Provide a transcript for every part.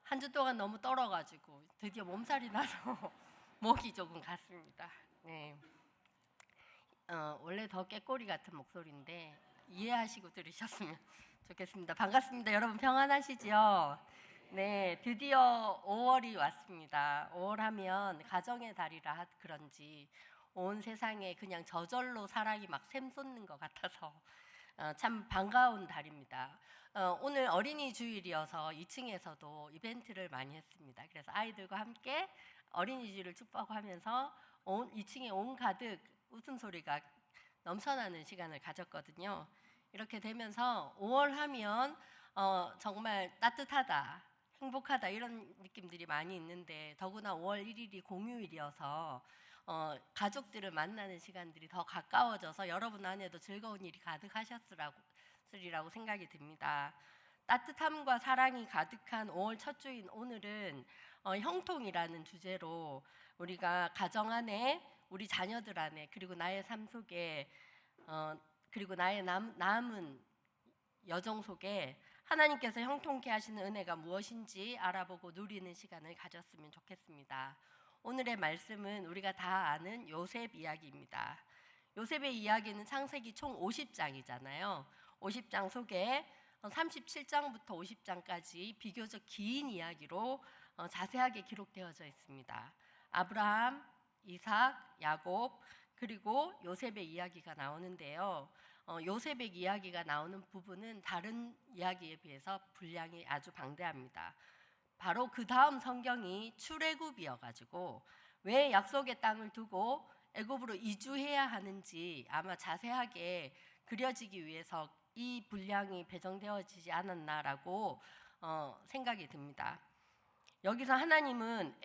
한 주 동안 너무 떨어가지고 드디어 몸살이 나서 목이 조금 갔습니다. 네. 원래 더 깨꼬리 같은 목소리인데 이해하시고 들으셨으면 좋겠습니다. 반갑습니다. 여러분 평안하시죠? 네, 드디어 5월이 왔습니다. 5월 하면 가정의 달이라 그런지 온 세상에 그냥 저절로 사랑이 막 샘솟는 것 같아서 참 반가운 달입니다. 오늘 어린이 주일이어서 2층에서도 이벤트를 많이 했습니다. 그래서 아이들과 함께 어린이 주일을 축복하면서 2층에 온 가득 웃음소리가 넘쳐나는 시간을 가졌거든요. 이렇게 되면서 5월 하면 정말 따뜻하다, 행복하다 이런 느낌들이 많이 있는데 더구나 5월 1일이 공휴일이어서 가족들을 만나는 시간들이 더 가까워져서 여러분 안에도 즐거운 일이 가득하셨으리라고 생각이 듭니다. 따뜻함과 사랑이 가득한 5월 첫 주인 오늘은 형통이라는 주제로 우리가 가정 안에 우리 자녀들 안에 그리고 나의 삶 속에 그리고 나의 남은 여정 속에 하나님께서 형통케 하시는 은혜가 무엇인지 알아보고 누리는 시간을 가졌으면 좋겠습니다. 오늘의 말씀은 우리가 다 아는 요셉 이야기입니다. 요셉의 이야기는 창세기 총 50장이잖아요. 50장 속에 37장부터 50장까지 비교적 긴 이야기로 자세하게 기록되어져 있습니다. 아브라함, 이삭, 야곱 그리고 요셉의 이야기가 나오는데요. 요셉의 이야기가 나오는 부분은 다른 이야기에 비해서 분량이 아주 방대합니다. 바로 그 다음 성경이 출애굽이어가지고 왜 약속의 땅을 두고 애굽으로 이주해야 하는지 아마 자세하게 그려지기 위해서 이 분량이 배정되어지지 않았나라고 생각이 듭니다. 여기서 하나님은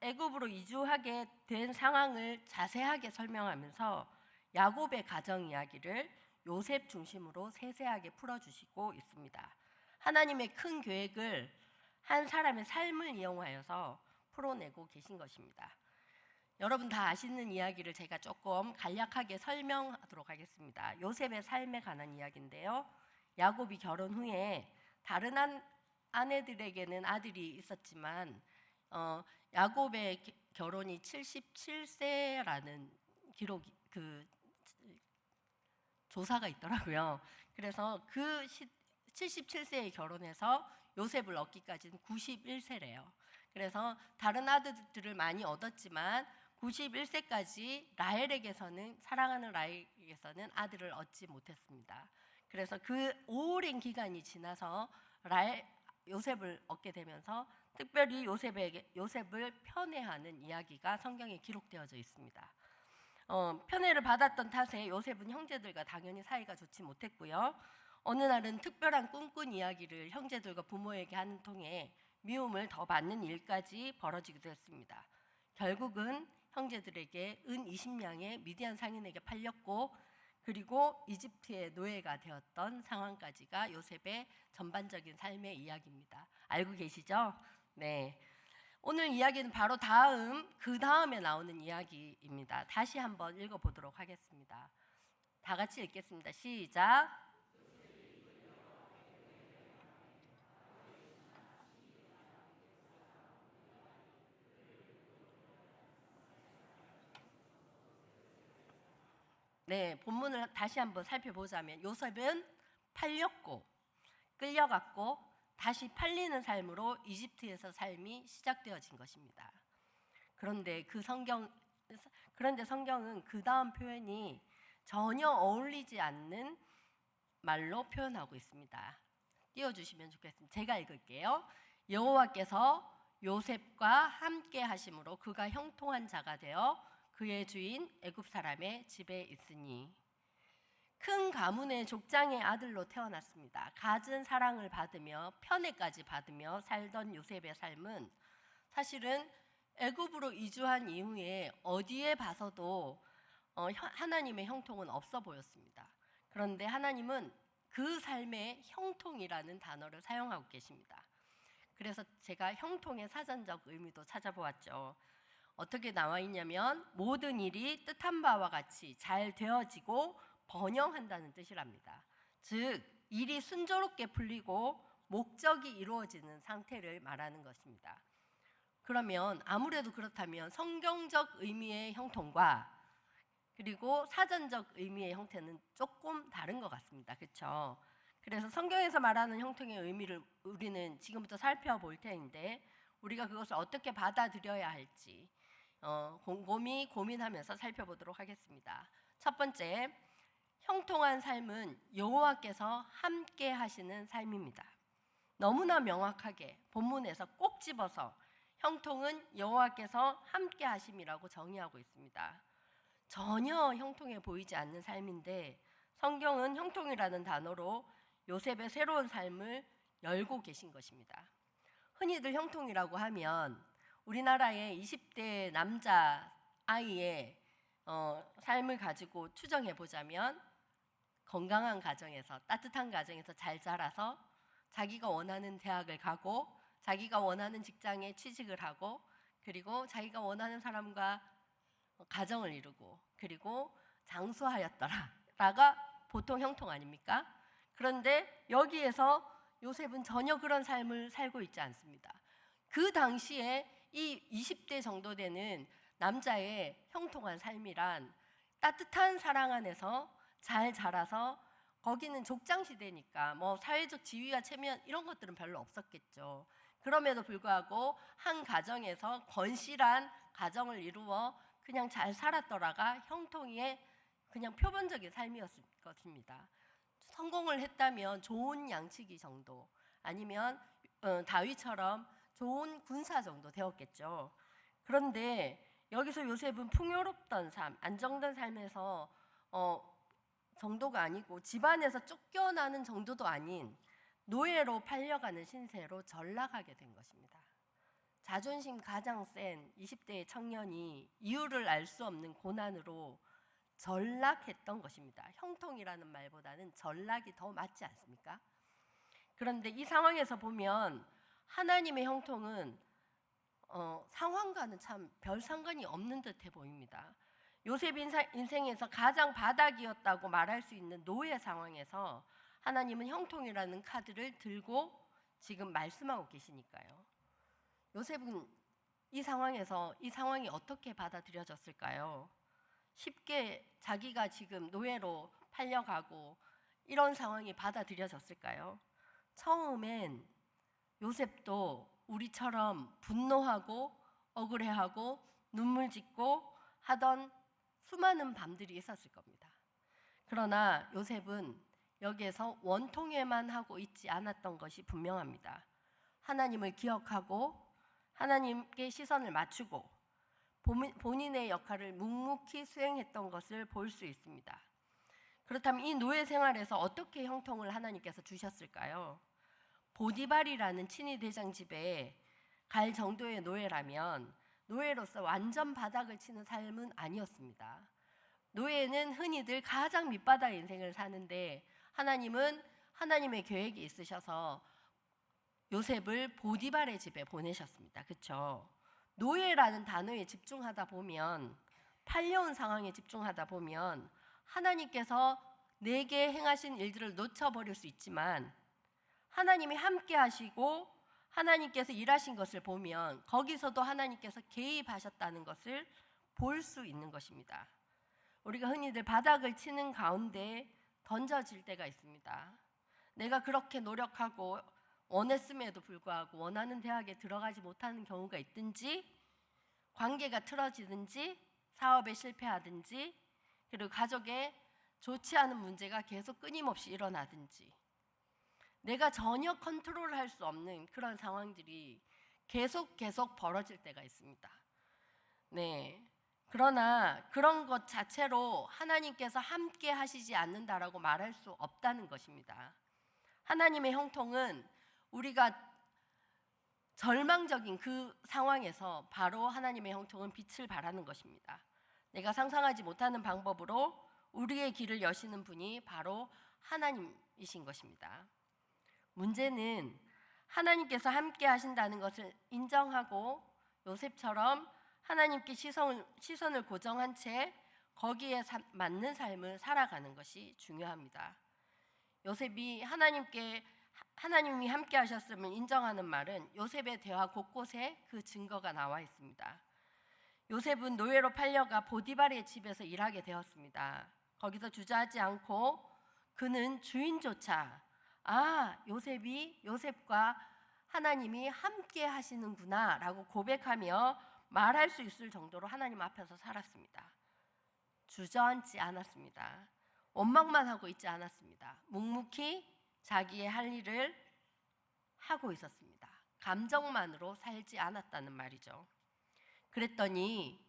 애굽으로 이주하게 된 상황을 자세하게 설명하면서 야곱의 가정 이야기를 요셉 중심으로 세세하게 풀어주시고 있습니다. 하나님의 큰 계획을 한 사람의 삶을 이용하여서 풀어내고 계신 것입니다. 여러분 다 아시는 이야기를 제가 조금 간략하게 설명하도록 하겠습니다. 요셉의 삶에 관한 이야기인데요. 야곱이 결혼 후에 다른 아내들에게는 아들이 있었지만 야곱의 결혼이 77세라는 기록이 조사가 있더라고요. 그래서 그 77세에 결혼해서 요셉을 얻기까지는 91세래요. 그래서 다른 아들들을 많이 얻었지만 91세까지 라헬에게서는 사랑하는 라헬에게서는 아들을 얻지 못했습니다. 그래서 그 오랜 기간이 지나서 요셉을 얻게 되면서 특별히 요셉을 편애하는 이야기가 성경에 기록되어져 있습니다. 편애를 받았던 탓에 요셉은 형제들과 당연히 사이가 좋지 못했고요. 어느 날은 특별한 꿈꾼 이야기를 형제들과 부모에게 하는 통에 미움을 더 받는 일까지 벌어지기도 했습니다. 결국은 형제들에게 은 20냥의 미디안 상인에게 팔렸고 그리고 이집트의 노예가 되었던 상황까지가 요셉의 전반적인 삶의 이야기입니다. 알고 계시죠? 네. 오늘 이야기는 바로 그 다음에 나오는 이야기입니다. 다시 한번 읽어보도록 하겠습니다. 다 같이 읽겠습니다. 시작. 네, 본문을 다시 한번 살펴보자면 요셉은 팔렸고 끌려갔고 다시 팔리는 삶으로 이집트에서 삶이 시작되어진 것입니다. 그런데 성경은 그 다음 표현이 전혀 어울리지 않는 말로 표현하고 있습니다. 띄워주시면 좋겠습니다. 제가 읽을게요. 여호와께서 요셉과 함께 하심으로 그가 형통한 자가 되어 그의 주인 애굽 사람의 집에 있으니 큰 가문의 족장의 아들로 태어났습니다. 갖은 사랑을 받으며 편애까지 받으며 살던 요셉의 삶은 사실은 애굽으로 이주한 이후에 어디에 봐서도 하나님의 형통은 없어 보였습니다. 그런데 하나님은 그 삶에 형통이라는 단어를 사용하고 계십니다. 그래서 제가 형통의 사전적 의미도 찾아보았죠. 어떻게 나와 있냐면 모든 일이 뜻한 바와 같이 잘 되어지고 번영한다는 뜻이랍니다. 즉 일이 순조롭게 풀리고 목적이 이루어지는 상태를 말하는 것입니다. 그러면 아무래도 그렇다면 성경적 의미의 형통과 그리고 사전적 의미의 형태는 조금 다른 것 같습니다. 그렇죠? 그래서 성경에서 말하는 형통의 의미를 우리는 지금부터 살펴볼 텐데 우리가 그것을 어떻게 받아들여야 할지 곰곰이 고민하면서 살펴보도록 하겠습니다. 첫 번째, 형통한 삶은 여호와께서 함께 하시는 삶입니다. 너무나 명확하게 본문에서 꼭 집어서 형통은 여호와께서 함께 하심이라고 정의하고 있습니다. 전혀 형통해 보이지 않는 삶인데 성경은 형통이라는 단어로 요셉의 새로운 삶을 열고 계신 것입니다. 흔히들 형통이라고 하면 우리나라의 20대 남자 아이의 삶을 가지고 추정해 보자면 건강한 가정에서 따뜻한 가정에서 잘 자라서 자기가 원하는 대학을 가고 자기가 원하는 직장에 취직을 하고 그리고 자기가 원하는 사람과 가정을 이루고 그리고 장수하였더라가 보통 형통 아닙니까? 그런데 여기에서 요셉은 전혀 그런 삶을 살고 있지 않습니다. 그 당시에 이 20대 정도 되는 남자의 형통한 삶이란 따뜻한 사랑 안에서 잘 자라서 거기는 족장 시대니까 뭐 사회적 지위와 체면 이런 것들은 별로 없었겠죠. 그럼에도 불구하고 한 가정에서 건실한 가정을 이루어 그냥 잘 살았더라가 형통의 그냥 표본적인 삶이었을 것입니다. 성공을 했다면 좋은 양치기 정도 아니면 다윗처럼 좋은 군사 정도 되었겠죠. 그런데 여기서 요셉은 풍요롭던 삶, 안정된 삶에서 정도가 아니고 집안에서 쫓겨나는 정도도 아닌 노예로 팔려가는 신세로 전락하게 된 것입니다. 자존심 가장 센 20대의 청년이 이유를 알 수 없는 고난으로 전락했던 것입니다. 형통이라는 말보다는 전락이 더 맞지 않습니까? 그런데 이 상황에서 보면 하나님의 형통은 상황과는 참 별 상관이 없는 듯해 보입니다. 요셉 인생에서 가장 바닥이었다고 말할 수 있는 노예 상황에서 하나님은 형통이라는 카드를 들고 지금 말씀하고 계시니까요. 요셉은 이 상황에서 이 상황이 어떻게 받아들여졌을까요? 쉽게 자기가 지금 노예로 팔려가고 이런 상황이 받아들여졌을까요? 처음엔 요셉도 우리처럼 분노하고 억울해하고 눈물 짓고 하던 수많은 밤들이 있었을 겁니다. 그러나 요셉은 여기에서 원통에만 하고 있지 않았던 것이 분명합니다. 하나님을 기억하고 하나님께 시선을 맞추고 본인의 역할을 묵묵히 수행했던 것을 볼 수 있습니다. 그렇다면 이 노예 생활에서 어떻게 형통을 하나님께서 주셨을까요? 보디발이라는 친위 대장 집에 갈 정도의 노예라면 노예로서 완전 바닥을 치는 삶은 아니었습니다. 노예는 흔히들 가장 밑바닥 인생을 사는데 하나님은 하나님의 계획이 있으셔서 요셉을 보디발의 집에 보내셨습니다. 그렇죠? 노예라는 단어에 집중하다 보면 팔려온 상황에 집중하다 보면 하나님께서 내게 행하신 일들을 놓쳐버릴 수 있지만 하나님이 함께 하시고 하나님께서 일하신 것을 보면 거기서도 하나님께서 개입하셨다는 것을 볼 수 있는 것입니다. 우리가 흔히들 바닥을 치는 가운데 던져질 때가 있습니다. 내가 그렇게 노력하고 원했음에도 불구하고 원하는 대학에 들어가지 못하는 경우가 있든지 관계가 틀어지든지 사업에 실패하든지 그리고 가족에 좋지 않은 문제가 계속 끊임없이 일어나든지 내가 전혀 컨트롤할 수 없는 그런 상황들이 계속 벌어질 때가 있습니다. 네. 그러나 그런 것 자체로 하나님께서 함께 하시지 않는다라고 말할 수 없다는 것입니다. 하나님의 형통은 우리가 절망적인 그 상황에서 바로 하나님의 형통은 빛을 발하는 것입니다. 내가 상상하지 못하는 방법으로 우리의 길을 여시는 분이 바로 하나님이신 것입니다. 문제는 하나님께서 함께 하신다는 것을 인정하고 요셉처럼 하나님께 시선을 고정한 채 거기에 맞는 삶을 살아가는 것이 중요합니다. 요셉이 하나님께 하나님이 함께 하셨음을 인정하는 말은 요셉의 대화 곳곳에 그 증거가 나와 있습니다. 요셉은 노예로 팔려가 보디발의 집에서 일하게 되었습니다. 거기서 주저하지 않고 그는 주인조차 요셉과 하나님이 함께 하시는구나 라고 고백하며 말할 수 있을 정도로 하나님 앞에서 살았습니다. 주저앉지 않았습니다. 원망만 하고 있지 않았습니다. 묵묵히 자기의 할 일을 하고 있었습니다. 감정만으로 살지 않았다는 말이죠. 그랬더니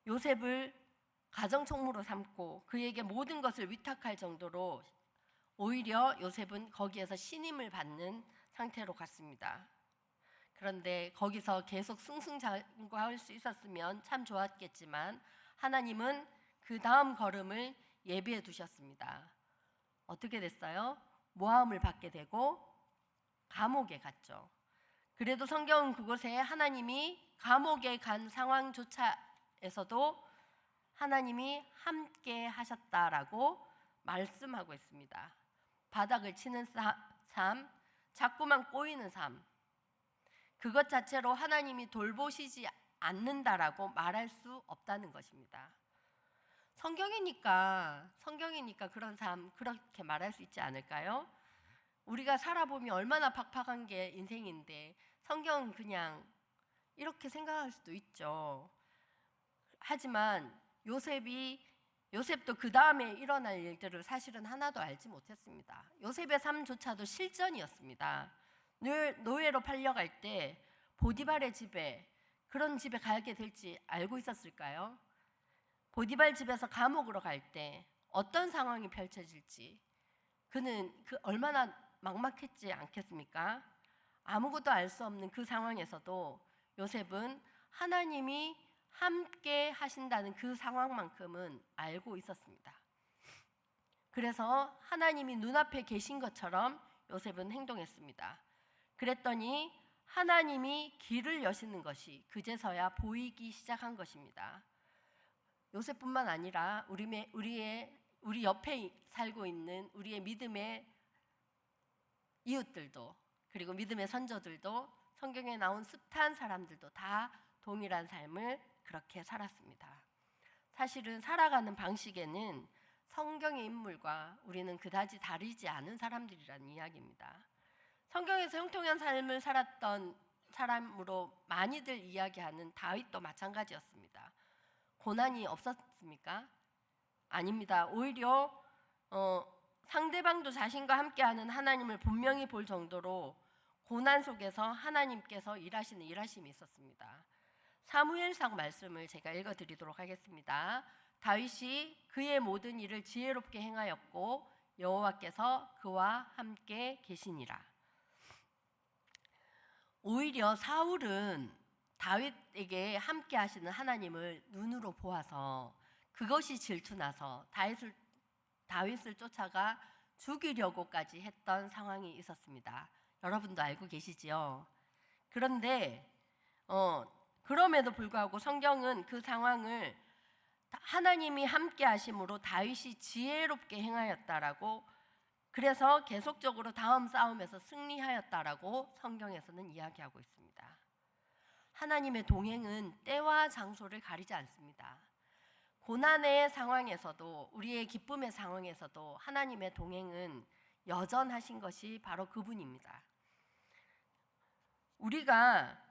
요셉을 가정총무로 삼고 그에게 모든 것을 위탁할 정도로 오히려 요셉은 거기에서 신임을 받는 상태로 갔습니다. 그런데 거기서 계속 승승장구할 수 있었으면 참 좋았겠지만 하나님은 그 다음 걸음을 예비해 두셨습니다. 어떻게 됐어요? 모함을 받게 되고 감옥에 갔죠. 그래도 성경은 그곳에 하나님이 감옥에 간 상황조차에서도 하나님이 함께 하셨다라고 말씀하고 있습니다. 바닥을 치는 삶, 자꾸만 꼬이는 삶, 그것 자체로 하나님이 돌보시지 않는다라고 말할 수 없다는 것입니다. 성경이니까 그런 삶 그렇게 말할 수 있지 않을까요? 우리가 살아보면 얼마나 팍팍한 게 인생인데 성경은 그냥 이렇게 생각할 수도 있죠. 하지만 요셉도 그 다음에 일어날 일들을 사실은 하나도 알지 못했습니다. 요셉의 삶조차도 실전이었습니다. 노예로 팔려갈 때 보디발의 집에 그런 집에 가게 될지 알고 있었을까요? 보디발 집에서 감옥으로 갈 때 어떤 상황이 펼쳐질지 그는 얼마나 막막했지 않겠습니까? 아무것도 알 수 없는 그 상황에서도 요셉은 하나님이 함께 하신다는 그 상황만큼은 알고 있었습니다. 그래서 하나님이 눈앞에 계신 것처럼 요셉은 행동했습니다. 그랬더니 하나님이 길을 여시는 것이 그제서야 보이기 시작한 것입니다. 요셉뿐만 아니라 우리 옆에 살고 있는 우리의 믿음의 이웃들도 그리고 믿음의 선조들도 성경에 나온 숱한 사람들도 다 동일한 삶을 그렇게 살았습니다. 사실은 살아가는 방식에는 성경의 인물과 우리는 그다지 다르지 않은 사람들이라는 이야기입니다. 성경에서 형통한 삶을 살았던 사람으로 많이들 이야기하는 다윗도 마찬가지였습니다. 고난이 없었습니까? 아닙니다. 오히려 상대방도 자신과 함께하는 하나님을 분명히 볼 정도로 고난 속에서 하나님께서 일하시는 일하심이 있었습니다. 사무엘상 말씀을 제가 읽어드리도록 하겠습니다. 다윗이 그의 모든 일을 지혜롭게 행하였고 여호와께서 그와 함께 계시니라. 오히려 사울은 다윗에게 함께 하시는 하나님을 눈으로 보아서 그것이 질투나서 다윗을 쫓아가 죽이려고까지 했던 상황이 있었습니다. 여러분도 알고 계시지요? 그런데 그럼에도 불구하고 성경은 그 상황을 하나님이 함께 하심으로 다윗이 지혜롭게 행하였다라고, 그래서 계속적으로 다음 싸움에서 승리하였다라고 성경에서는 이야기하고 있습니다. 하나님의 동행은 때와 장소를 가리지 않습니다. 고난의 상황에서도 우리의 기쁨의 상황에서도 하나님의 동행은 여전하신 것이 바로 그분입니다.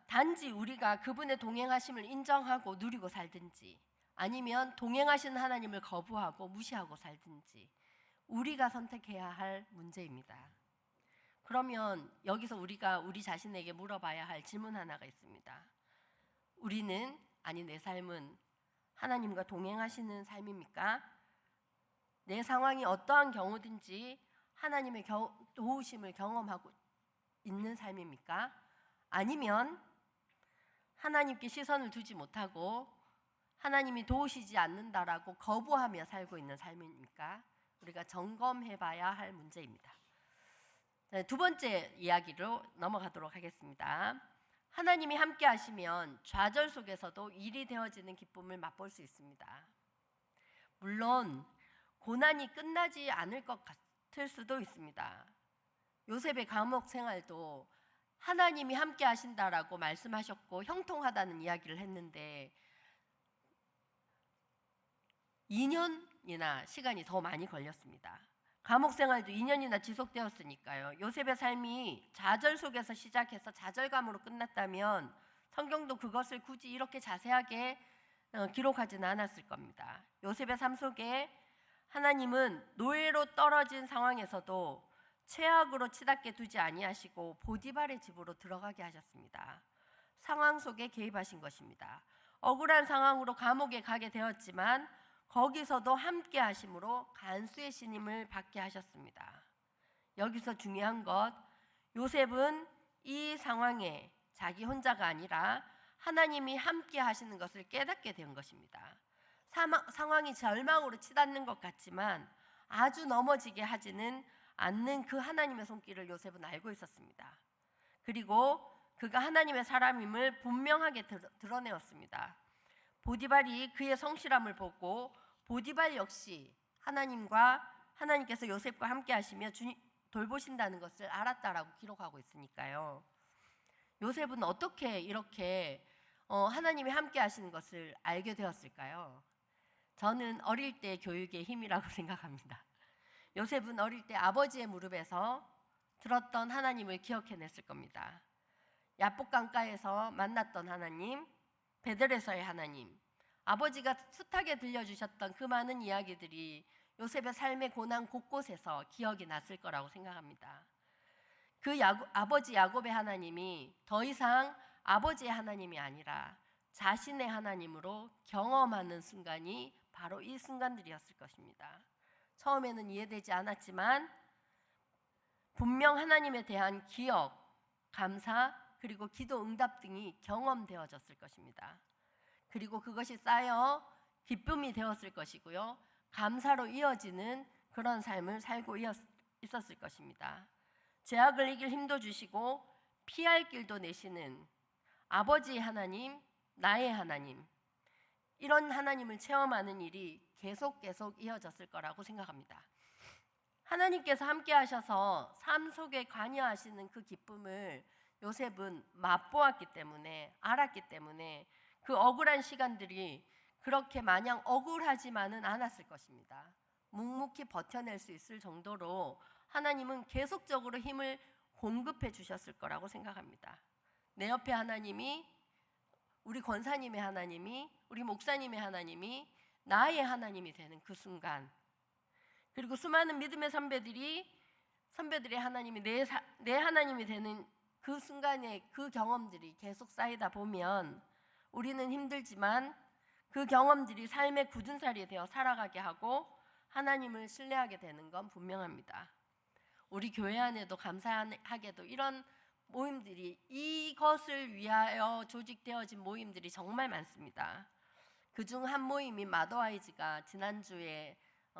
단지 우리가 그분의 동행하심을 인정하고 누리고 살든지 아니면 동행하시는 하나님을 거부하고 무시하고 살든지 우리가 선택해야 할 문제입니다. 그러면 여기서 우리가 우리 자신에게 물어봐야 할 질문 하나가 있습니다. 내 삶은 하나님과 동행하시는 삶입니까? 내 상황이 어떠한 경우든지 하나님의 도우심을 경험하고 있는 삶입니까? 아니면 하나님께 시선을 두지 못하고 하나님이 도우시지 않는다라고 거부하며 살고 있는 삶입니까? 우리가 점검해 봐야 할 문제입니다. 두 번째 이야기로 넘어가도록 하겠습니다. 하나님이 함께 하시면 좌절 속에서도 일이 되어지는 기쁨을 맛볼 수 있습니다. 물론 고난이 끝나지 않을 것 같을 수도 있습니다. 요셉의 감옥 생활도 하나님이 함께 하신다라고 말씀하셨고 형통하다는 이야기를 했는데 2년이나 시간이 더 많이 걸렸습니다. 감옥 생활도 2년이나 지속되었으니까요. 요셉의 삶이 좌절 속에서 시작해서 좌절감으로 끝났다면 성경도 그것을 굳이 이렇게 자세하게 기록하지는 않았을 겁니다. 요셉의 삶 속에 하나님은 노예로 떨어진 상황에서도 최악으로 치닫게 두지 아니하시고 보디발의 집으로 들어가게 하셨습니다. 상황 속에 개입하신 것입니다. 억울한 상황으로 감옥에 가게 되었지만 거기서도 함께 하심으로 간수의 신임을 받게 하셨습니다. 여기서 중요한 것, 요셉은 이 상황에 자기 혼자가 아니라 하나님이 함께 하시는 것을 깨닫게 된 것입니다. 상황이 절망으로 치닫는 것 같지만 아주 넘어지게 하지는 않는 그 하나님의 손길을 요셉은 알고 있었습니다. 그리고 그가 하나님의 사람임을 분명하게 드러내었습니다. 보디발이 그의 성실함을 보고 보디발 역시 하나님께서 요셉과 함께 하시며 돌보신다는 것을 알았다라고 기록하고 있으니까요. 요셉은 어떻게 이렇게 하나님이 함께 하시는 것을 알게 되었을까요? 저는 어릴 때 교육의 힘이라고 생각합니다. 요셉은 어릴 때 아버지의 무릎에서 들었던 하나님을 기억해냈을 겁니다. 야복 강가에서 만났던 하나님, 베델에서의 하나님, 아버지가 숱하게 들려주셨던 그 많은 이야기들이 요셉의 삶의 고난 곳곳에서 기억이 났을 거라고 생각합니다. 아버지 야곱의 하나님이 더 이상 아버지의 하나님이 아니라 자신의 하나님으로 경험하는 순간이 바로 이 순간들이었을 것입니다. 처음에는 이해되지 않았지만 분명 하나님에 대한 기억, 감사, 그리고 기도 응답 등이 경험되어졌을 것입니다. 그리고 그것이 쌓여 기쁨이 되었을 것이고요. 감사로 이어지는 그런 삶을 살고 있었을 것입니다. 죄악을 이길 힘도 주시고 피할 길도 내시는 아버지의 하나님, 나의 하나님, 이런 하나님을 체험하는 일이 계속 이어졌을 거라고 생각합니다. 하나님께서 함께 하셔서 삶 속에 관여하시는 그 기쁨을 요셉은 맛보았기 때문에, 알았기 때문에 그 억울한 시간들이 그렇게 마냥 억울하지만은 않았을 것입니다. 묵묵히 버텨낼 수 있을 정도로 하나님은 계속적으로 힘을 공급해 주셨을 거라고 생각합니다. 내 옆에 하나님이, 우리 권사님의 하나님이, 우리 목사님의 하나님이 나의 하나님이 되는 그 순간, 그리고 수많은 믿음의 선배들의 하나님이 내 하나님이 되는 그 순간의 그 경험들이 계속 쌓이다 보면 우리는 힘들지만 그 경험들이 삶의 굳은 살이 되어 살아가게 하고 하나님을 신뢰하게 되는 건 분명합니다. 우리 교회 안에도 감사하게도 이런 모임들이, 이것을 위하여 조직되어진 모임들이 정말 많습니다. 그중 한 모임인 마더와이즈가 지난주에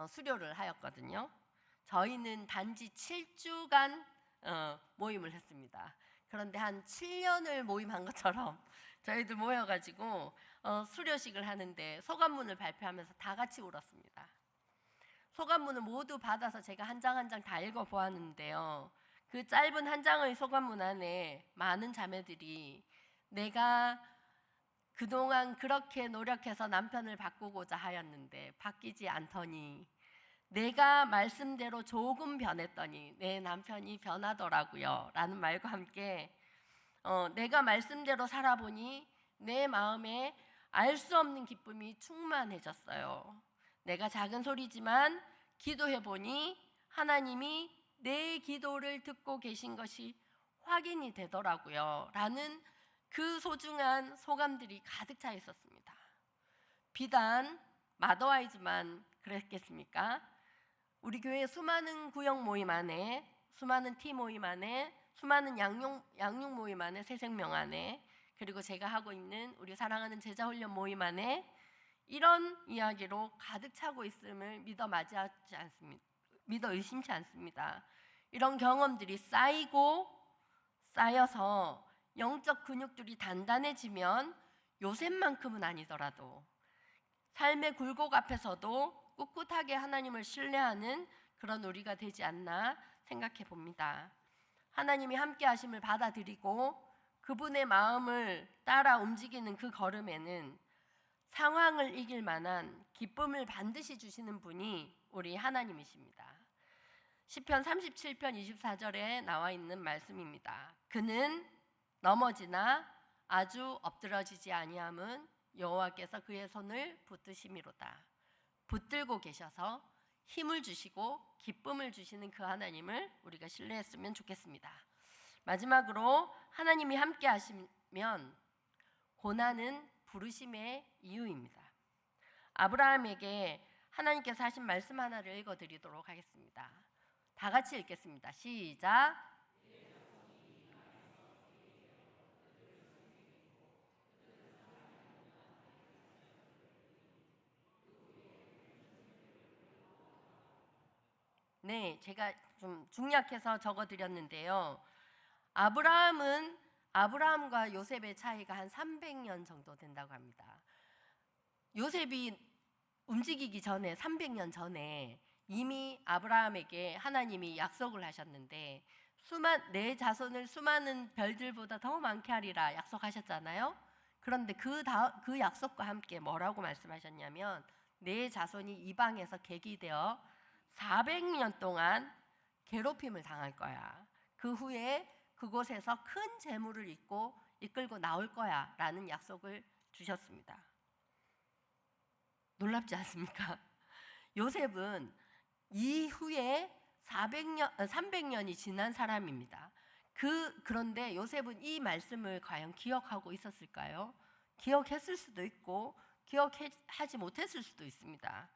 수료를 하였거든요. 저희는 단지 7주간 모임을 했습니다. 그런데 한 7년을 모임한 것처럼 저희들 모여가지고 수료식을 하는데 소감문을 발표하면서 다 같이 울었습니다. 소감문을 모두 받아서 제가 한 장 한 장 다 읽어보았는데요. 그 짧은 한 장의 소감문 안에 많은 자매들이 내가 그동안 그렇게 노력해서 남편을 바꾸고자 하였는데 바뀌지 않더니, 내가 말씀대로 조금 변했더니 내 남편이 변하더라고요 라는 말과 함께 내가 말씀대로 살아보니 내 마음에 알 수 없는 기쁨이 충만해졌어요. 내가 작은 소리지만 기도해보니 하나님이 내 기도를 듣고 계신 것이 확인이 되더라고요 라는 그 소중한 소감들이 가득 차 있었습니다. 비단 마더와이즈만 그랬겠습니까? 우리 교회 수많은 구역 모임 안에, 수많은 티 모임 안에, 수많은 양육 모임 안에, 새생명 안에, 그리고 제가 하고 있는 우리 사랑하는 제자훈련 모임 안에 이런 이야기로 가득 차고 있음을 믿어 의심치 않습니다. 이런 경험들이 쌓여서 영적 근육들이 단단해지면 요셉만큼은 아니더라도 삶의 굴곡 앞에서도 꿋꿋하게 하나님을 신뢰하는 그런 우리가 되지 않나 생각해 봅니다. 하나님이 함께 하심을 받아들이고 그분의 마음을 따라 움직이는 그 걸음에는 상황을 이길 만한 기쁨을 반드시 주시는 분이 우리 하나님이십니다. 시편 37편 24절에 나와 있는 말씀입니다. 그는 넘어지나 아주 엎드러지지 아니함은 여호와께서 그의 손을 붙드심이로다. 붙들고 계셔서 힘을 주시고 기쁨을 주시는 그 하나님을 우리가 신뢰했으면 좋겠습니다. 마지막으로 하나님이 함께 하시면 고난은 부르심의 이유입니다. 아브라함에게 하나님께서 하신 말씀 하나를 읽어드리도록 하겠습니다. 다 같이 읽겠습니다. 시작. 네, 제가 좀 중약해서 적어드렸는데요. 아브라함과 요셉의 차이가 한 300년 정도 된다고 합니다. 요셉이 움직이기 전에 300년 전에 이미 아브라함에게 하나님이 약속을 하셨는데 내 자손을 수많은 별들보다 더 많게 하리라 약속하셨잖아요. 그런데 그 약속과 함께 뭐라고 말씀하셨냐면 내 자손이 이방에서 객이되어 400년 동안 괴롭힘을 당할 거야. 그 후에 그곳에서 큰 재물을 이끌고 나올 거야 라는 약속을 주셨습니다. 놀랍지 않습니까? 요셉은 이후에 300년이 지난 사람입니다. 그런데 요셉은 이 말씀을 과연 기억하고 있었을까요? 기억했을 수도 있고 기억하지 못했을 수도 있습니다.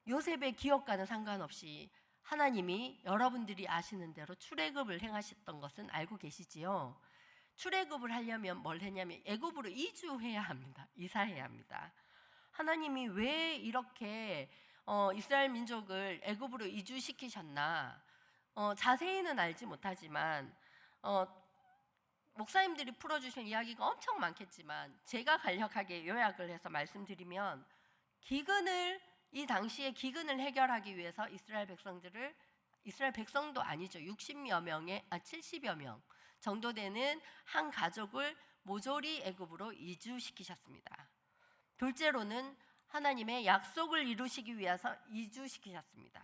요셉의 기억과는 상관없이 하나님이 여러분들이 아시는 대로 출애굽을 행하셨던 것은 알고 계시지요. 출애굽을 하려면 뭘 했냐면 애굽으로 이주해야 합니다. 이사해야 합니다. 하나님이 왜 이렇게 이스라엘 민족을 애굽으로 이주시키셨나 자세히는 알지 못하지만 목사님들이 풀어주신 이야기가 엄청 많겠지만 제가 간략하게 요약을 해서 말씀드리면 이 당시에 기근을 해결하기 위해서 이스라엘 백성도 아니죠. 70여 명 정도 되는 한 가족을 모조리 애굽으로 이주시키셨습니다. 둘째로는 하나님의 약속을 이루시기 위해서 이주시키셨습니다.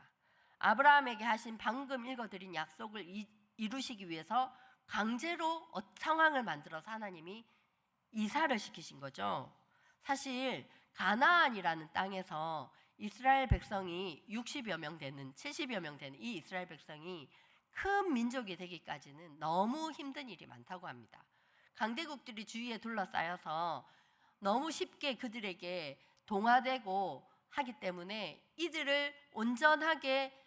아브라함에게 하신 방금 읽어드린 약속을 이루시기 위해서 강제로 상황을 만들어서 하나님이 이사를 시키신 거죠. 사실 가나안이라는 땅에서 이스라엘 백성이 70여 명 되는 이 이스라엘 백성이 큰 민족이 되기까지는 너무 힘든 일이 많다고 합니다. 강대국들이 주위에 둘러싸여서 너무 쉽게 그들에게 동화되고 하기 때문에 이들을 온전하게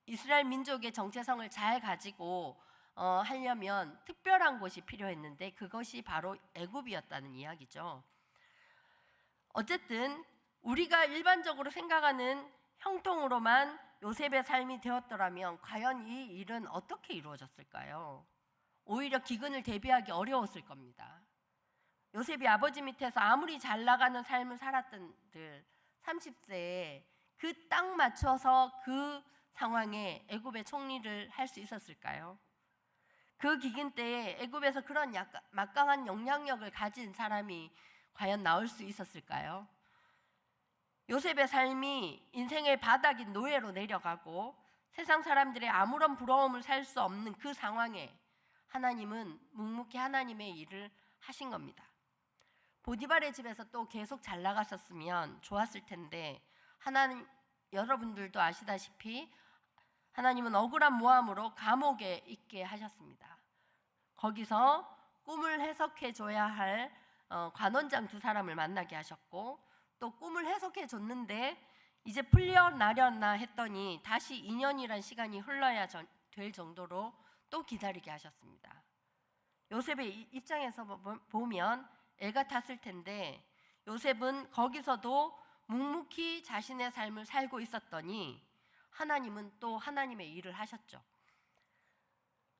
이스라엘 민족의 정체성을 잘 가지고 하려면 특별한 곳이 필요했는데 그것이 바로 애굽이었다는 이야기죠. 어쨌든 우리가 일반적으로 생각하는 형통으로만 요셉의 삶이 되었더라면 과연 이 일은 어떻게 이루어졌을까요? 오히려 기근을 대비하기 어려웠을 겁니다. 요셉이 아버지 밑에서 아무리 잘 나가는 삶을 살았던들 30세에 그 딱 맞춰서 그 상황에 애굽의 총리를 할 수 있었을까요? 그 기근 때에 애굽에서 그런 막강한 영향력을 가진 사람이 과연 나올 수 있었을까요? 요셉의 삶이 인생의 바닥인 노예로 내려가고 세상 사람들의 아무런 부러움을 살 수 없는 그 상황에 하나님은 묵묵히 하나님의 일을 하신 겁니다. 보디발의 집에서 또 계속 잘 나갔었으면 좋았을 텐데 여러분들도 아시다시피 하나님은 억울한 모함으로 감옥에 있게 하셨습니다. 거기서 꿈을 해석해 줘야 할 관원장 2사람을 만나게 하셨고 또 꿈을 해석해 줬는데 이제 풀려나려나 했더니 다시 2년이란 시간이 흘러야 될 정도로 또 기다리게 하셨습니다. 요셉의 입장에서 보면 애가 탔을 텐데 요셉은 거기서도 묵묵히 자신의 삶을 살고 있었더니 하나님은 또 하나님의 일을 하셨죠.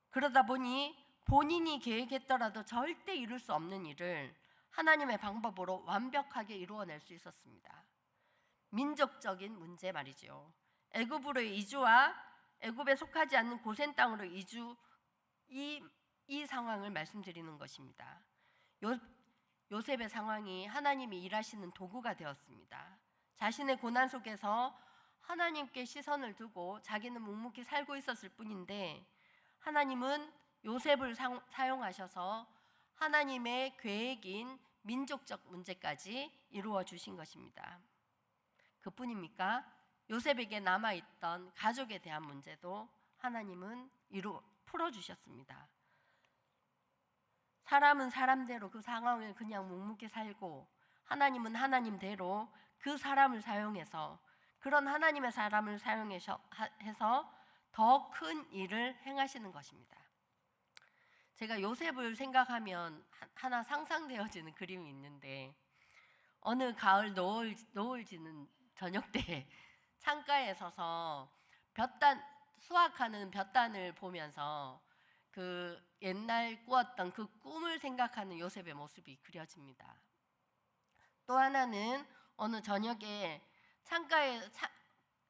그러다 보니 본인이 계획했더라도 절대 이룰 수 없는 일을 하나님의 방법으로 완벽하게 이루어낼 수 있었습니다. 민족적인 문제 말이죠. 애굽으로의 이주와 애굽에 속하지 않는 고센 땅으로 이 상황을 말씀드리는 것입니다. 요셉의 상황이 하나님이 일하시는 도구가 되었습니다. 자신의 고난 속에서 하나님께 시선을 두고 자기는 묵묵히 살고 있었을 뿐인데 하나님은 요셉을 사용하셔서 하나님의 계획인 민족적 문제까지 이루어 주신 것입니다. 그뿐입니까? 요셉에게 남아있던 가족에 대한 문제도 하나님은 풀어주셨습니다. 사람은 사람대로 그 상황을 그냥 묵묵히 살고 하나님은 하나님대로 그 사람을 사용해서 그런 하나님의 사람을 사용해서 더 큰 일을 행하시는 것입니다. 제가 요셉을 생각하면 하나 상상되어지는 그림이 있는데 어느 가을 노을 지는 저녁 때 창가에 서서 수확하는 볕단을 보면서 그 옛날 꾸었던 그 꿈을 생각하는 요셉의 모습이 그려집니다. 또 하나는 어느 저녁에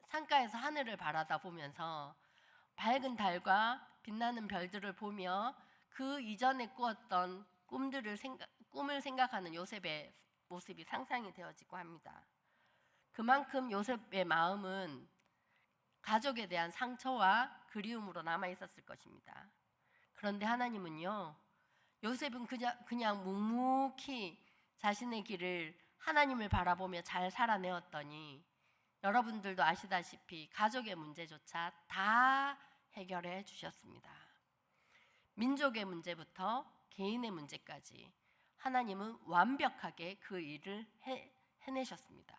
창가에서 하늘을 바라다 보면서 밝은 달과 빛나는 별들을 보며 그 이전에 꾸었던 꿈을 생각하는 요셉의 모습이 상상이 되어지고 합니다. 그만큼 요셉의 마음은 가족에 대한 상처와 그리움으로 남아 있었을 것입니다. 그런데 하나님은요, 요셉은 그냥 묵묵히 자신의 길을 하나님을 바라보며 잘 살아내었더니 여러분들도 아시다시피 가족의 문제조차 다 해결해 주셨습니다. 민족의 문제부터 개인의 문제까지 하나님은 완벽하게 그 일을 해내셨습니다.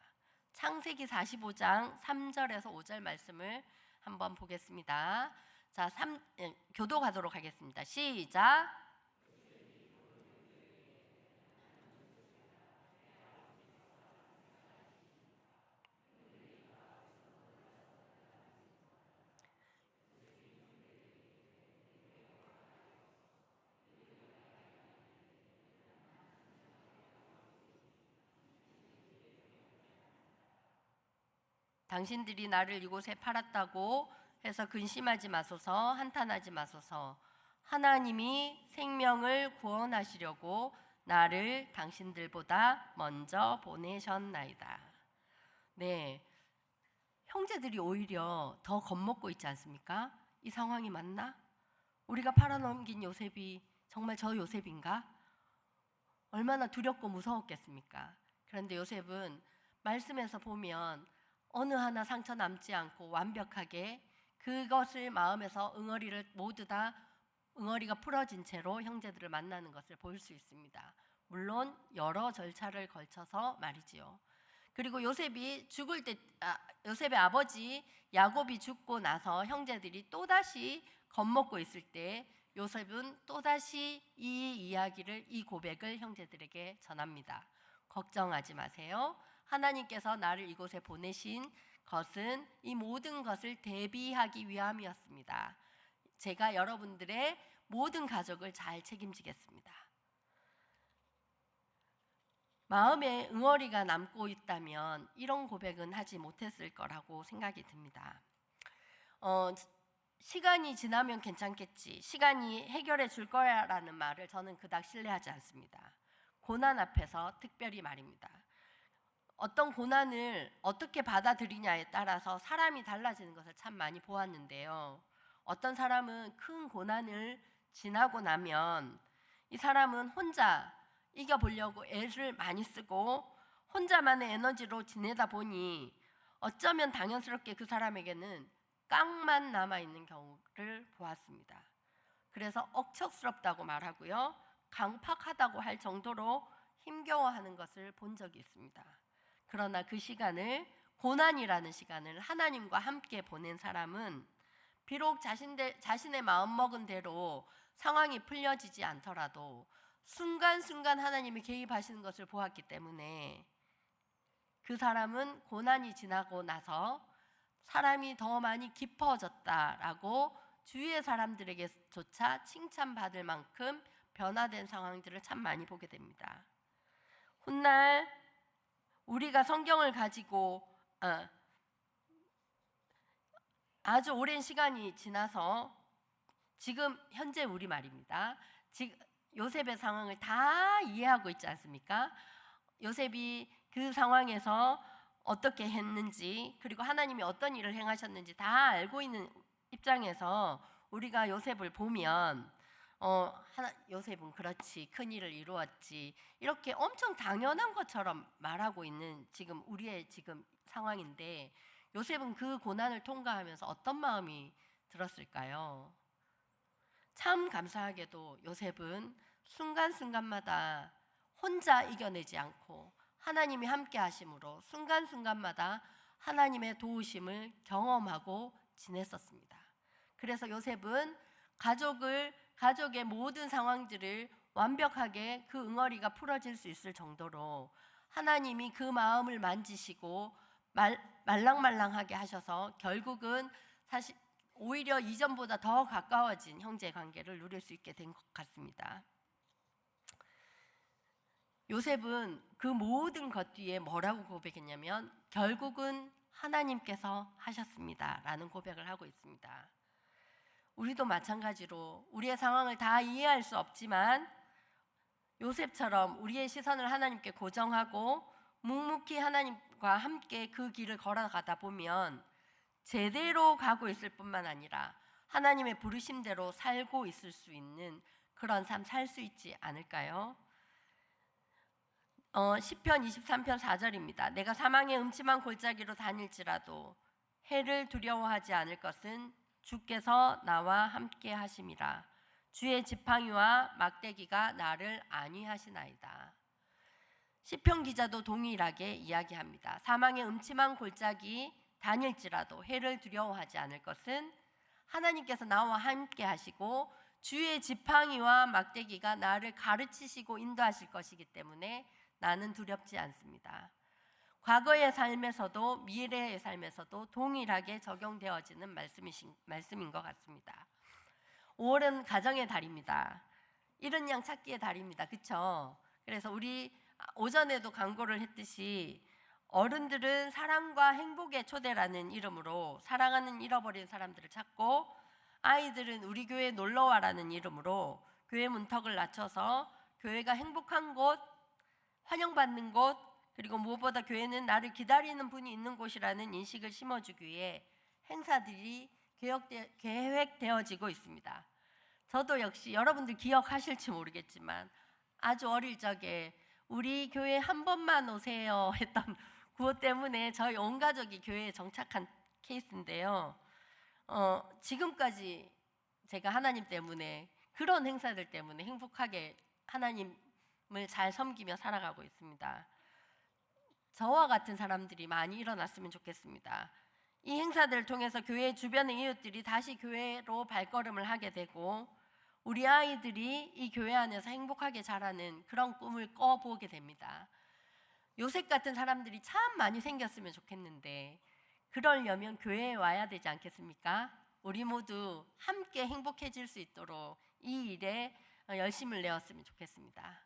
창세기 45장 3절에서 5절 말씀을 한번 보겠습니다. 자, 교도가도록 하겠습니다. 시작. 당신들이 나를 이곳에 팔았다고 해서 근심하지 마소서, 한탄하지 마소서. 하나님이 생명을 구원하시려고 나를 당신들보다 먼저 보내셨나이다. 네, 형제들이 오히려 더 겁먹고 있지 않습니까? 이 상황이 맞나? 우리가 팔아넘긴 요셉이 정말 저 요셉인가? 얼마나 두렵고 무서웠겠습니까? 그런데 요셉은 말씀에서 보면 어느 하나 상처 남지 않고 완벽하게 그것을 마음에서 응어리가 풀어진 채로 형제들을 만나는 것을 볼 수 있습니다. 물론 여러 절차를 걸쳐서 말이지요. 그리고 요셉의 아버지 야곱이 죽고 나서 형제들이 또다시 겁먹고 있을 때 요셉은 또다시 이 고백을 형제들에게 전합니다. 걱정하지 마세요. 하나님께서 나를 이곳에 보내신 것은 이 모든 것을 대비하기 위함이었습니다. 제가 여러분들의 모든 가족을 잘 책임지겠습니다. 마음에 응어리가 남고 있다면 이런 고백은 하지 못했을 거라고 생각이 듭니다. 시간이 지나면 괜찮겠지, 시간이 해결해 줄 거야라는 말을 저는 그닥 신뢰하지 않습니다. 고난 앞에서 특별히 말입니다. 어떤 고난을 어떻게 받아들이냐에 따라서 사람이 달라지는 것을 참 많이 보았는데요. 어떤 사람은 큰 고난을 지나고 나면 이 사람은 혼자 이겨보려고 애를 많이 쓰고 혼자만의 에너지로 지내다 보니 어쩌면 당연스럽게 그 사람에게는 깡만 남아있는 경우를 보았습니다. 그래서 억척스럽다고 말하고요, 강팍하다고 할 정도로 힘겨워하는 것을 본 적이 있습니다. 그러나 그 시간을, 고난이라는 시간을 하나님과 함께 보낸 사람은 비록 자신의 마음먹은 대로 상황이 풀려지지 않더라도 순간순간 하나님이 개입하시는 것을 보았기 때문에 그 사람은 고난이 지나고 나서 사람이 더 많이 깊어졌다라고 주위의 사람들에게조차 칭찬받을 만큼 변화된 상황들을 참 많이 보게 됩니다. 훗날 우리가 성경을 가지고 아주 오랜 시간이 지나서 지금 현재 우리 말입니다. 지금 요셉의 상황을 다 이해하고 있지 않습니까? 요셉이 그 상황에서 어떻게 했는지, 그리고 하나님이 어떤 일을 행하셨는지 다 알고 있는 입장에서 우리가 요셉을 보면 요셉은 그렇지, 큰 일을 이루었지, 이렇게 엄청 당연한 것처럼 말하고 있는 지금 우리의 지금 상황인데, 요셉은 그 고난을 통과하면서 어떤 마음이 들었을까요? 참 감사하게도 요셉은 순간순간마다 혼자 이겨내지 않고 하나님이 함께 하심으로 순간순간마다 하나님의 도우심을 경험하고 지냈었습니다. 그래서 요셉은 가족의 모든 상황들을 완벽하게 그 응어리가 풀어질 수 있을 정도로 하나님이 그 마음을 만지시고 말랑말랑하게 하셔서 결국은 사실 오히려 이전보다 더 가까워진 형제 관계를 누릴 수 있게 된 것 같습니다. 요셉은 그 모든 것 뒤에 뭐라고 고백했냐면 결국은 하나님께서 하셨습니다 라는 고백을 하고 있습니다. 우리도 마찬가지로 우리의 상황을 다 이해할 수 없지만 요셉처럼 우리의 시선을 하나님께 고정하고 묵묵히 하나님과 함께 그 길을 걸어가다 보면 제대로 가고 있을 뿐만 아니라 하나님의 부르심대로 살고 있을 수 있는 그런 삶 살 수 있지 않을까요? 시편 23편 4절입니다. 내가 사망의 음침한 골짜기로 다닐지라도 해를 두려워하지 않을 것은 주께서 나와 함께 하심이라. 주의 지팡이와 막대기가 나를 안위하시나이다. 시편 기자도 동일하게 이야기합니다. 사망의 음침한 골짜기 다닐지라도 해를 두려워하지 않을 것은 하나님께서 나와 함께 하시고 주의 지팡이와 막대기가 나를 가르치시고 인도하실 것이기 때문에 나는 두렵지 않습니다. 과거의 삶에서도 미래의 삶에서도 동일하게 적용되어지는 말씀인 것 같습니다. 5월은 가정의 달입니다. 이른 양 찾기의 달입니다. 그렇죠? 그래서 우리 오전에도 광고를 했듯이 어른들은 사랑과 행복의 초대라는 이름으로 사랑하는 잃어버린 사람들을 찾고, 아이들은 우리 교회에 놀러와라는 이름으로 교회 문턱을 낮춰서 교회가 행복한 곳, 환영받는 곳, 그리고 무엇보다 교회는 나를 기다리는 분이 있는 곳이라는 인식을 심어주기 위해 행사들이 계획되어지고 있습니다. 저도 역시 여러분들 기억하실지 모르겠지만 아주 어릴 적에 우리 교회 한 번만 오세요 했던 구호 때문에 저희 온 가족이 교회에 정착한 케이스인데요. 지금까지 제가 하나님 때문에 그런 행사들 때문에 행복하게 하나님을 잘 섬기며 살아가고 있습니다. 저와 같은 사람들이 많이 일어났으면 좋겠습니다. 이 행사들을 통해서 교회 주변의 이웃들이 다시 교회로 발걸음을 하게 되고 우리 아이들이 이 교회 안에서 행복하게 자라는 그런 꿈을 꿔보게 됩니다. 요셉 같은 사람들이 참 많이 생겼으면 좋겠는데 그러려면 교회에 와야 되지 않겠습니까? 우리 모두 함께 행복해질 수 있도록 이 일에 열심을 내었으면 좋겠습니다.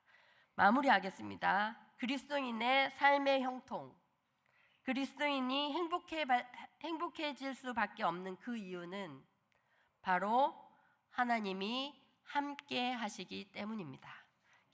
마무리하겠습니다. 그리스도인의 삶의 형통, 그리스도인이 행복해질 수밖에 없는 그 이유는 바로 하나님이 함께 하시기 때문입니다.